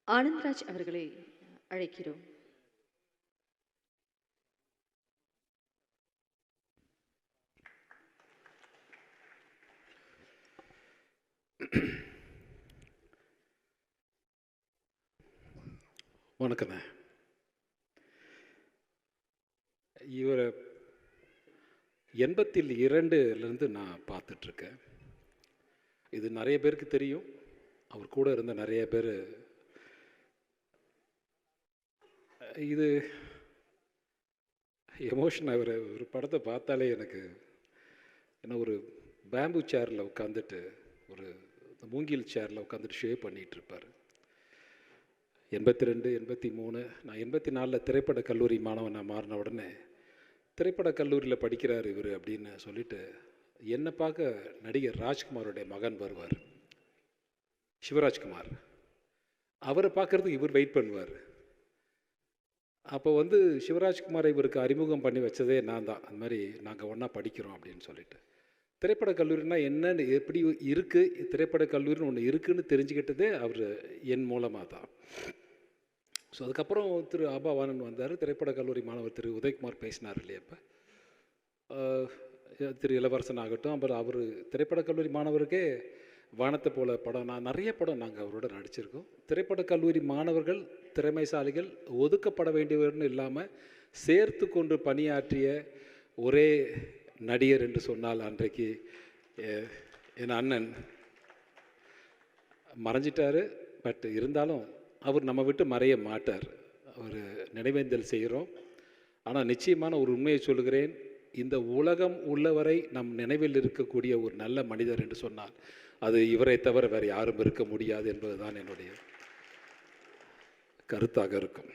ஆனந்த்ராஜ் அவர்களை அழைக்கிறோம். வணக்கண்ணே. இவரை 82லேருந்து நான் பார்த்துட்ருக்கேன். இது நிறைய பேருக்கு தெரியும். அவர் கூட இருந்த நிறைய பேர் இது எமோஷன். ஒரு படத்தை பார்த்தாலே எனக்கு என்ன, ஒரு பேம்பு சேரில் உட்காந்துட்டு, ஒரு மூங்கில் சேரில் உட்காந்துட்டு ஷேவ் பண்ணிகிட்டு இருப்பார். 82, 83, நான் 84 திரைப்பட கல்லூரி மாணவனாக மாறின உடனே திரைப்பட கல்லூரியில் படிக்கிறார் இவர் அப்படின்னு சொல்லிட்டு என்னை பார்க்க நடிகர் ராஜ்குமாரோடைய மகன் வருவார், சிவராஜ்குமார். அவரை பார்க்குறதுக்கு இவர் வெயிட் பண்ணுவார். அப்போ சிவராஜ்குமாரை இவருக்கு அறிமுகம் பண்ணி வச்சதே நான் தான். அந்த மாதிரி நாங்கள் ஒன்றா படிக்கிறோம் அப்படின்னு சொல்லிட்டு. திரைப்பட கல்லூரினா என்னன்னு, எப்படி இருக்குது திரைப்பட கல்லூரின்னு ஒன்று இருக்குதுன்னு தெரிஞ்சுக்கிட்டதே அவர் என் மூலமாக தான். ஸோ அதுக்கப்புறம் திரு ஆபாவானன் வந்தார். திரைப்பட கல்லூரி மாணவர் திரு உதயகுமார் பேசினார் இல்லையா. இப்போ திரு இளவரசன் ஆகட்டும், அப்புறம் அவர் திரைப்பட கல்லூரி மாணவருக்கே வானத்தை போல படம், நான் நிறைய படம் நாங்கள் அவரோட நடிச்சிருக்கோம். திரைப்பட கல்லூரி மாணவர்கள் திறமைசாலிகள், ஒதுக்கப்பட வேண்டியவர்னு இல்லாமல் சேர்த்து கொண்டு பணியாற்றிய ஒரே நடிகர் என்று சொன்னால் அன்றைக்கு என் அண்ணன் மறைஞ்சிட்டார். பட் இருந்தாலும் அவர் நம்ம விட்டு மறைய மாட்டார். அவர் நினைவேந்தல் செய்கிறோம். ஆனால் நிச்சயமான ஒரு உண்மையை சொல்கிறேன், இந்த உலகம் உள்ளவரை நம் நினைவில் இருக்கக்கூடிய ஒரு நல்ல மனிதர் என்று சொன்னால் அது இவரை தவிர வேறு யாரும் இருக்க முடியாது என்பதுதான் என்னுடைய கருத்தாக இருக்கும்.